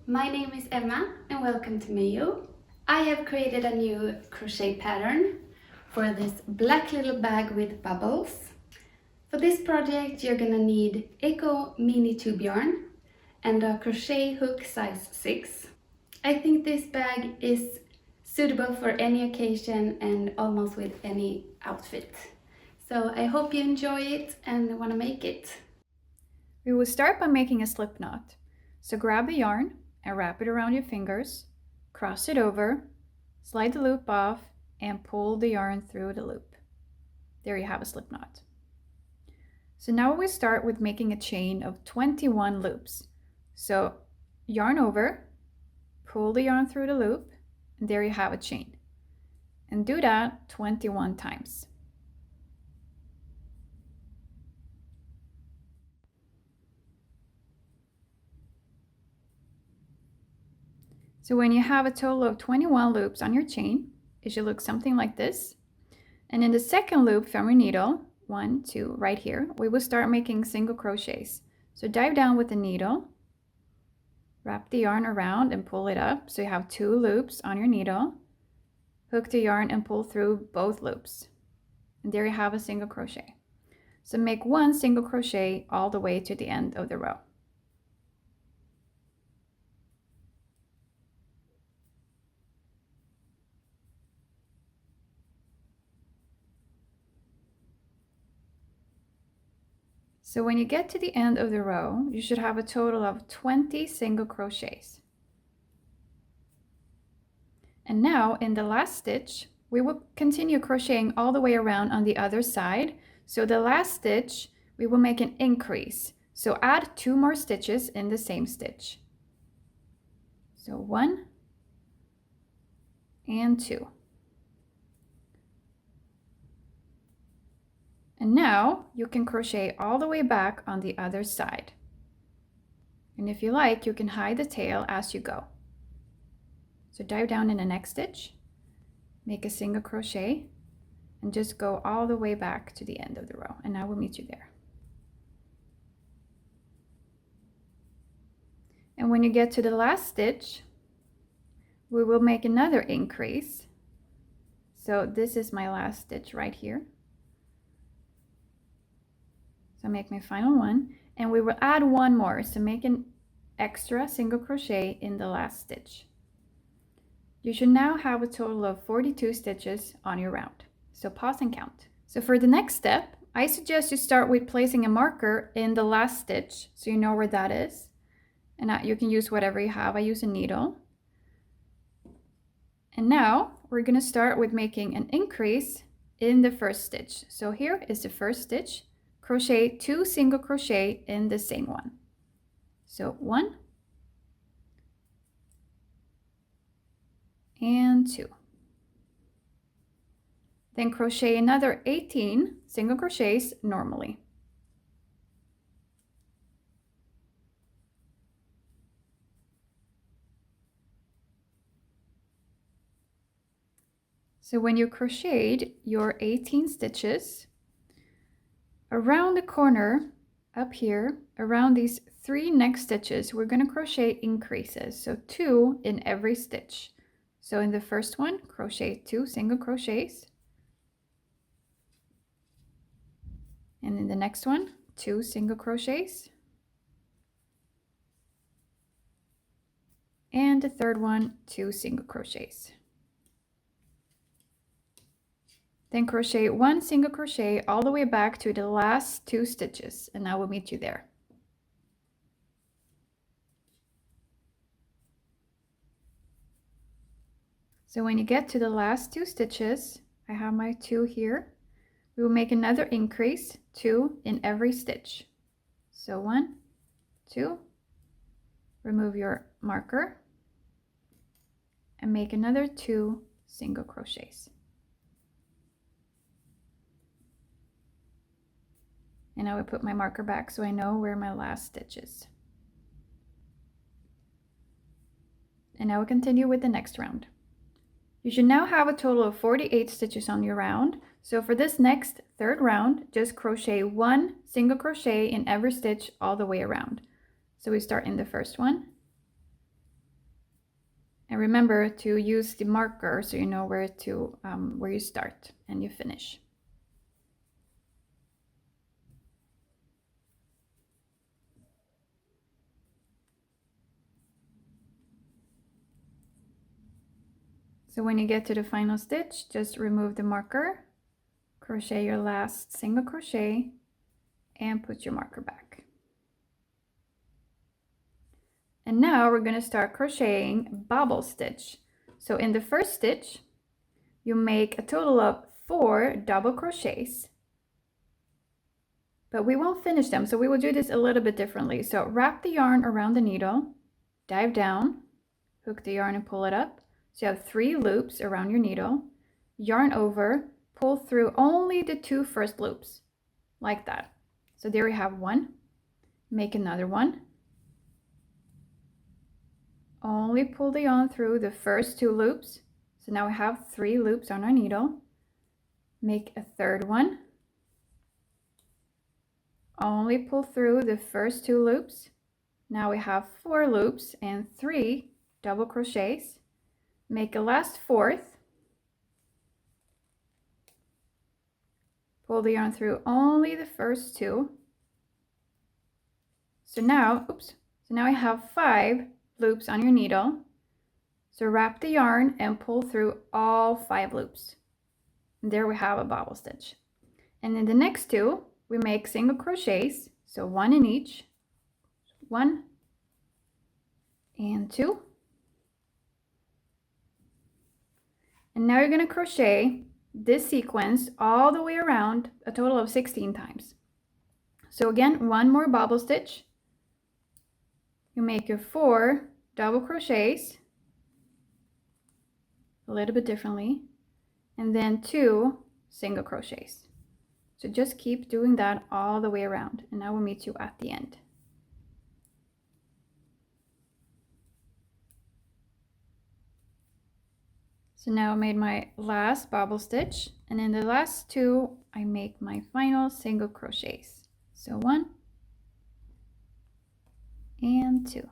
my name is Emma and welcome to MYO. I have created a new crochet pattern for this black little bag with bubbles. For this project you're gonna need EKO mini tube yarn and a crochet hook size 6. I think this bag is suitable for any occasion and almost with any outfit. So I hope you enjoy it and want to make it. We will start by making a slip knot. So grab the yarn and wrap it around your fingers, cross it over, slide the loop off, and pull the yarn through the loop. There you have a slip knot. So now we start with making a chain of 21 loops. So yarn over, pull the yarn through the loop, and there you have a chain. And do that 21 times. So when you have a total of 21 loops on your chain, it should look something like this. And in the second loop from your needle, 1, 2, right here, we will start making single crochets. So dive down with the needle, wrap the yarn around and pull it up so you have 2 loops on your needle. Hook the yarn and pull through both loops. And there you have a single crochet. So make 1 single crochet all the way to the end of the row. So when you get to the end of the row, you should have a total of 20 single crochets. And now in the last stitch, we will continue crocheting all the way around on the other side. So the last stitch, we will make an increase. So add 2 more stitches in the same stitch. So 1 and 2. And now you can crochet all the way back on the other side. And if you like, you can hide the tail as you go. So dive down in the next stitch, make a single crochet, and just go all the way back to the end of the row. And I will meet you there. And when you get to the last stitch, we will make another increase. So this is my last stitch right here. So make my final one, and we will add 1 more, so make an extra single crochet in the last stitch. You should now have a total of 42 stitches on your round. So pause and count. So for the next step, I suggest you start with placing a marker in the last stitch so you know where that is. And you can use whatever you have. I use a needle. And now we're going to start with making an increase in the first stitch. So here is the first stitch. Crochet 2 single crochet in the same one. So 1 and 2. Then crochet another 18 single crochets normally. So when you crocheted your 18 stitches, around the corner up here, around these 3 next stitches, we're going to crochet increases. So 2 in every stitch. So in the first one, crochet 2 single crochets. And in the next one, 2 single crochets. And the third one, 2 single crochets. Then crochet 1 single crochet all the way back to the last 2 stitches, and I will meet you there. So when you get to the last 2 stitches, I have my 2 here. We will make another increase, 2 in every stitch. So 1, 2, remove your marker, and make another 2 single crochets. And I will put my marker back so I know where my last stitch is. And I will continue with the next round. You should now have a total of 48 stitches on your round. So for this next third round, just crochet 1 single crochet in every stitch all the way around. So we start in the first one, And remember to use the marker so you know where you start and you finish. So when you get to the final stitch, just remove the marker, crochet your last single crochet, and put your marker back. And now we're going to start crocheting bobble stitch. So in the first stitch, you make a total of 4 double crochets, but we won't finish them, so we will do this a little bit differently. So wrap the yarn around the needle, dive down, hook the yarn and pull it up. So you have 3 loops around your needle, yarn over, pull through only the 2 first loops, like that. So there we have one. Make another one. Only pull the yarn through the first 2 loops. So now we have 3 loops on our needle. Make a third one. Only pull through the first 2 loops. Now we have 4 loops and 3 double crochets. Make a last 4th. Pull the yarn through only the first 2. So now I have 5 loops on your needle. So wrap the yarn and pull through all 5 loops. And there we have a bobble stitch. And in the next 2, we make single crochets. So 1 in each. 1 and 2. And now you're going to crochet this sequence all the way around a total of 16 times. So again, 1 more bobble stitch. You make your 4 double crochets a little bit differently, and then 2 single crochets. So just keep doing that all the way around, and I will meet you at the end. So now I made my last bobble stitch, and in the last 2 I make my final single crochets. So 1 and 2.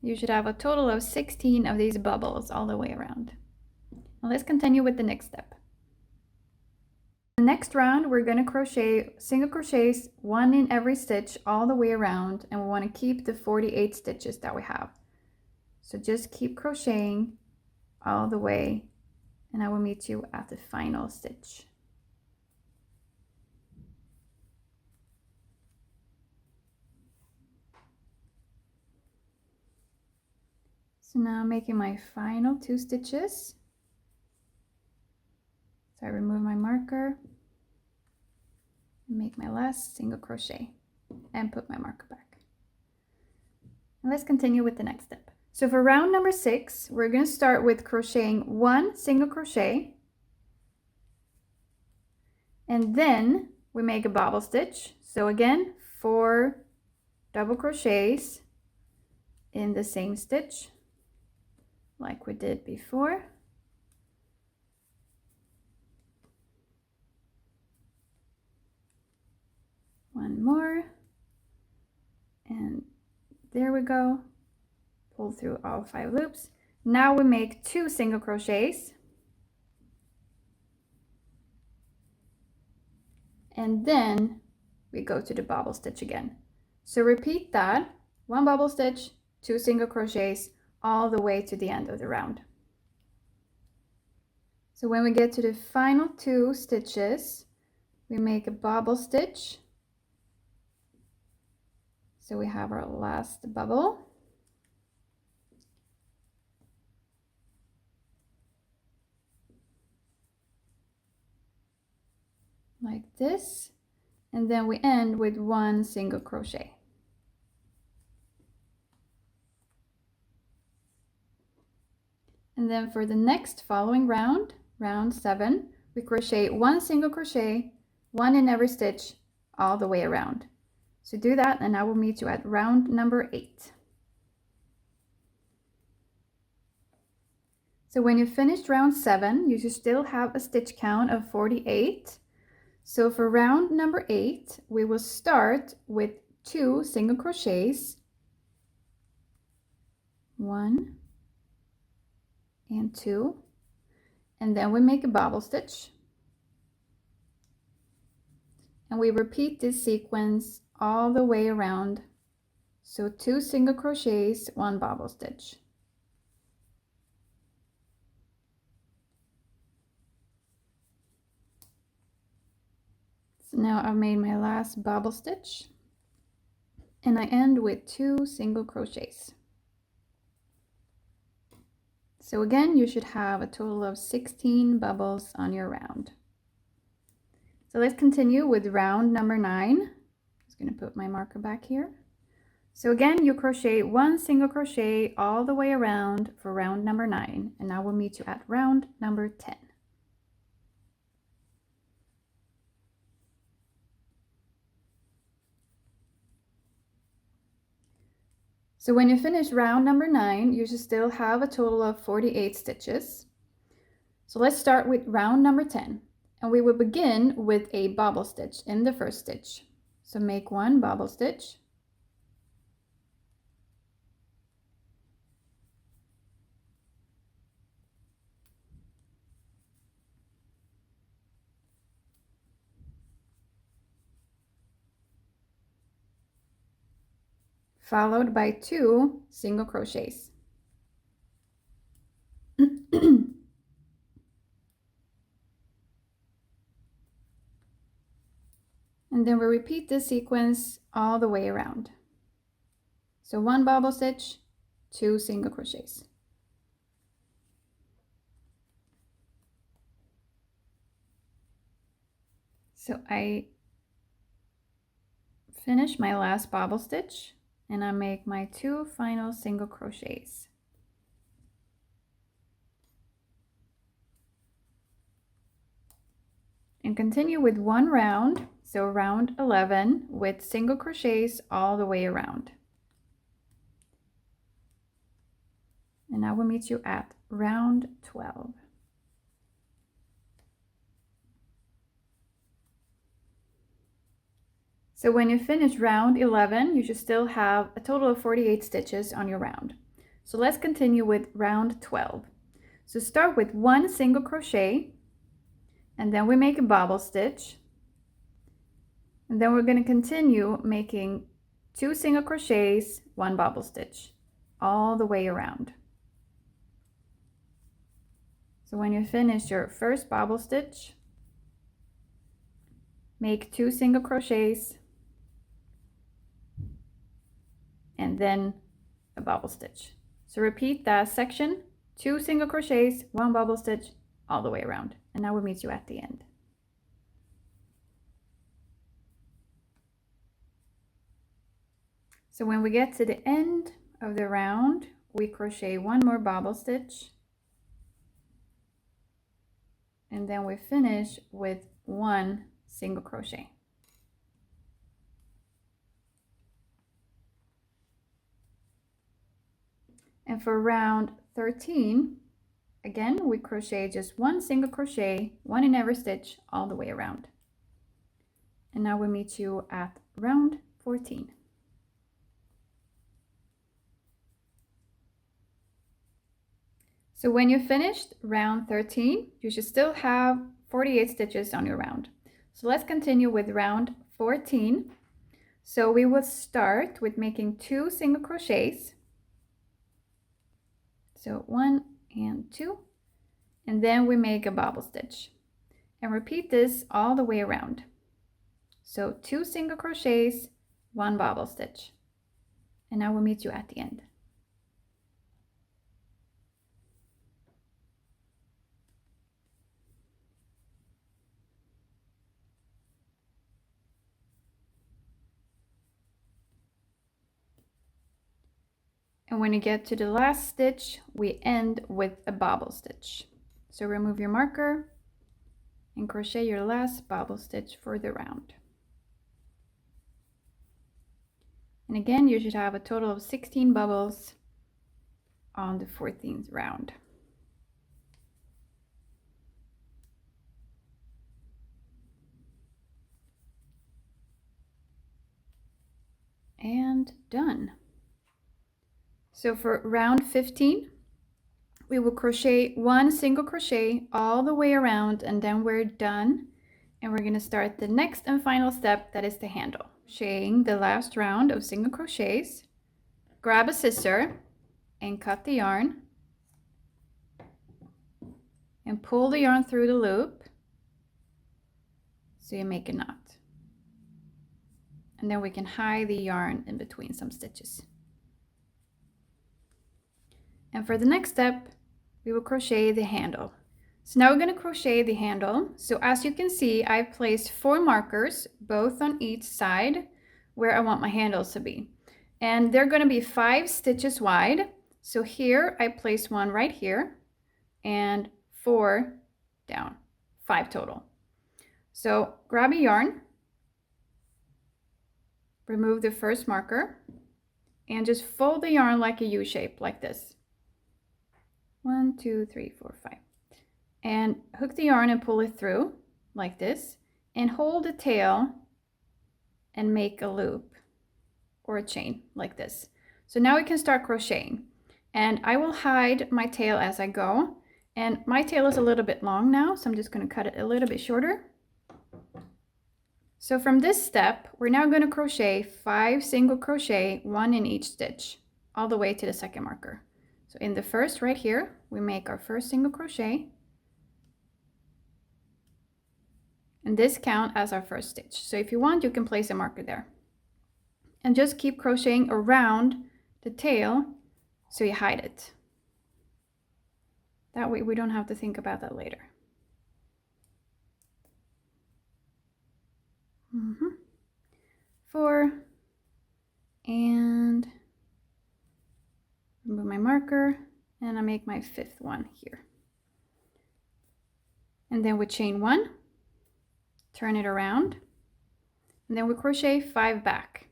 You should have a total of 16 of these bubbles all the way around. Now let's continue with the next step. The next round we're going to crochet single crochets 1 in every stitch all the way around, and we want to keep the 48 stitches that we have. So just keep crocheting all the way, and I will meet you at the final stitch. So now I'm making my final 2 stitches. So I remove my marker, make my last single crochet, and put my marker back. And let's continue with the next step. So for round number 6, we're going to start with crocheting 1 single crochet, and then we make a bobble stitch. So again, 4 double crochets in the same stitch like we did before. One more, and there we go. Pull through all 5 loops. Now we make 2 single crochets, and then we go to the bobble stitch again. So repeat that, 1 bobble stitch, 2 single crochets, all the way to the end of the round. So when we get to the final 2 stitches, we make a bobble stitch. So we have our last bubble. Like this, and then we end with 1 single crochet. And then for the next following round, round 7, we crochet 1 single crochet, 1 in every stitch, all the way around. So do that, and I will meet you at round number 8. So when you finished round 7, you should still have a stitch count of 48. So for round number 8, we will start with 2 single crochets, 1 and 2, and then we make a bobble stitch, and we repeat this sequence all the way around. So 2 single crochets, 1 bobble stitch. So now I've made my last bobble stitch, and I end with 2 single crochets. So again, you should have a total of 16 bubbles on your round. So let's continue with round number 9. Just going to put my marker back here. So again, you crochet 1 single crochet all the way around for round number 9, and now we'll meet you at round number 10. So when you finish round number 9, you should still have a total of 48 stitches. So let's start with round number 10, and we will begin with a bobble stitch in the first stitch. So make 1 bobble stitch, followed by 2 single crochets. And then we repeat this sequence all the way around. So 1 bobble stitch, 2 single crochets. So I finish my last bobble stitch, and I make my 2 final single crochets. And continue with 1 round, so round 11, with single crochets all the way around. And now we'll meet you at round 12. So when you finish round 11, you should still have a total of 48 stitches on your round. So let's continue with round 12. So start with 1 single crochet, and then we make a bobble stitch, and then we're going to continue making 2 single crochets, 1 bobble stitch all the way around. So when you finish your first bobble stitch, make 2 single crochets and then a bobble stitch. So repeat that section, 2 single crochets, 1 bobble stitch all the way around, and now we'll meet you at the end. So when we get to the end of the round, we crochet 1 more bobble stitch, and then we finish with 1 single crochet. And for round 13, again, we crochet just 1 single crochet, 1 in every stitch all the way around. And now we meet you at round 14. So when you finished round 13, you should still have 48 stitches on your round. So let's continue with round 14. So we will start with making 2 single crochets. So 1 and 2, and then we make a bobble stitch, and repeat this all the way around. So 2 single crochets, 1 bobble stitch, and now we'll meet you at the end. And when you get to the last stitch, we end with a bobble stitch. So remove your marker and crochet your last bobble stitch for the round. And again, you should have a total of 16 bubbles on the 14th round. And done. So for round 15, we will crochet 1 single crochet all the way around, and then we're done. And we're going to start the next and final step, that is the handle. Crocheting the last round of single crochets, grab a scissor and cut the yarn and pull the yarn through the loop so you make a knot. And then we can hide the yarn in between some stitches. And for the next step, we will crochet the handle. So now we're going to crochet the handle. So as you can see, I've placed 4 markers, both on each side where I want my handles to be. And they're going to be 5 stitches wide. So here I place one right here and 4 down, 5 total. So grab a yarn, remove the first marker, and just fold the yarn like a U shape, like this. 1, 2, 3, 4, 5. And hook the yarn and pull it through like this, and hold the tail and make a loop or a chain like this. So now we can start crocheting, and I will hide my tail as I go. And my tail is a little bit long now, so I'm just going to cut it a little bit shorter. So from this step, we're now going to crochet 5 single crochet, 1 in each stitch, all the way to the second marker. So in the first right here, we make our first single crochet, and this counts as our first stitch. So if you want, you can place a marker there. And just keep crocheting around the tail so you hide it. That way we don't have to think about that later. 4, and remove my marker, and I make my 5th one here. And then we chain 1, turn it around, and then we crochet 5 back.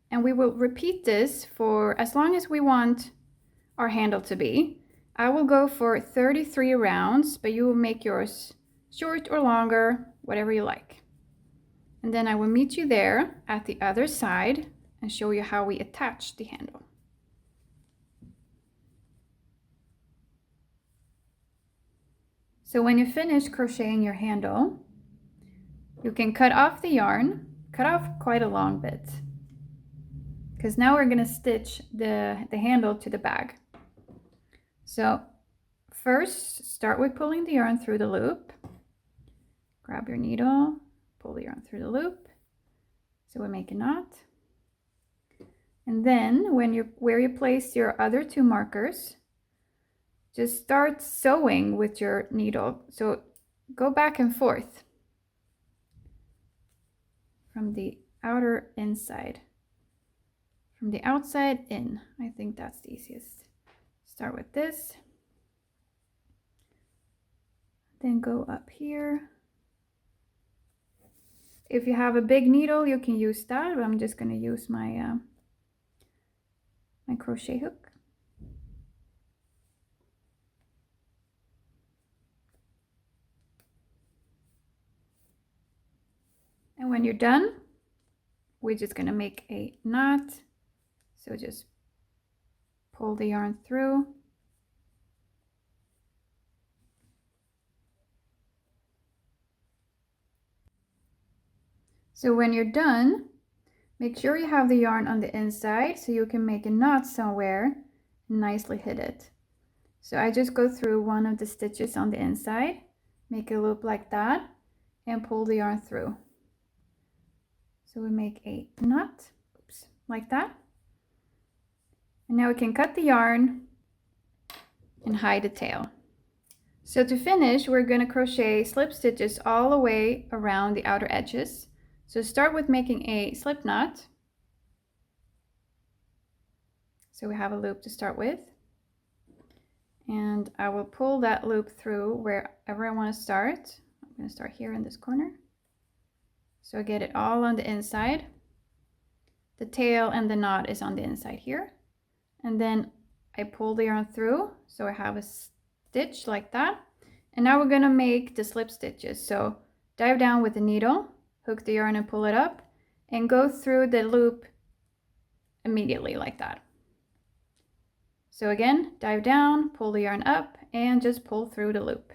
And we will repeat this for as long as we want our handle to be. I will go for 33 rounds, but you will make yours short or longer, whatever you like. And then I will meet you there at the other side and show you how we attach the handle. So when you finish crocheting your handle, you can cut off the yarn, cut off quite a long bit, because now we're going to stitch the handle to the bag. So first, start with pulling the yarn through the loop. Grab your needle, pull the yarn through the loop, so we make a knot. And then where you place your other 2 markers, just start sewing with your needle. So go back and forth from the outer inside, from the outside in. I think that's the easiest. Start with this, then go up here. If you have a big needle, you can use that, but I'm just going to use my my crochet hook. And when you're done, we're just going to make a knot. So just pull the yarn through. So when you're done, make sure you have the yarn on the inside so you can make a knot somewhere and nicely hit it. So I just go through one of the stitches on the inside, make a loop like that, and pull the yarn through. So we make a knot, oops, like that. And now we can cut the yarn and hide the tail. So to finish, we're going to crochet slip stitches all the way around the outer edges. So start with making a slip knot. So we have a loop to start with. And I will pull that loop through wherever I want to start. I'm going to start here in this corner. So I get it all on the inside. The tail and the knot is on the inside here. And then I pull the yarn through. So I have a stitch like that. And now we're going to make the slip stitches. So dive down with the needle, hook the yarn and pull it up, and go through the loop immediately like that. So again, dive down, pull the yarn up, and just pull through the loop.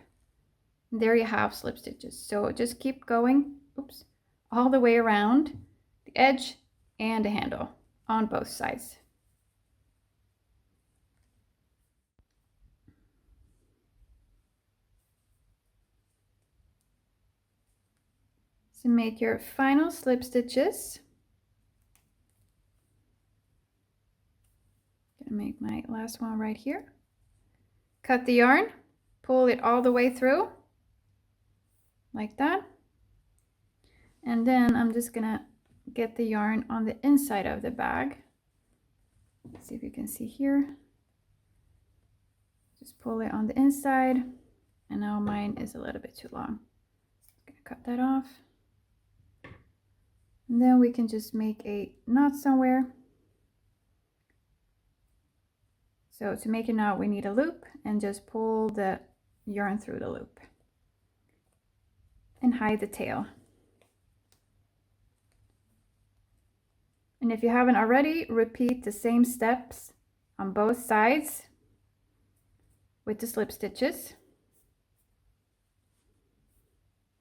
There you have slip stitches. So just keep going, oops, all the way around the edge and the handle on both sides. So make your final slip stitches. Gonna make my last one right here. Cut the yarn, pull it all the way through, like that. And then I'm just gonna get the yarn on the inside of the bag. Let's see if you can see here. Just pull it on the inside. And now mine is a little bit too long. I'm gonna cut that off. And then we can just make a knot somewhere. So to make a knot, we need a loop and just pull the yarn through the loop and hide the tail. And if you haven't already, repeat the same steps on both sides with the slip stitches.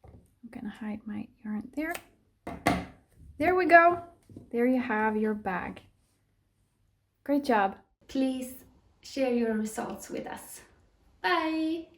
I'm gonna hide my yarn there. There we go. There you have your bag. Great job. Please share your results with us. Bye!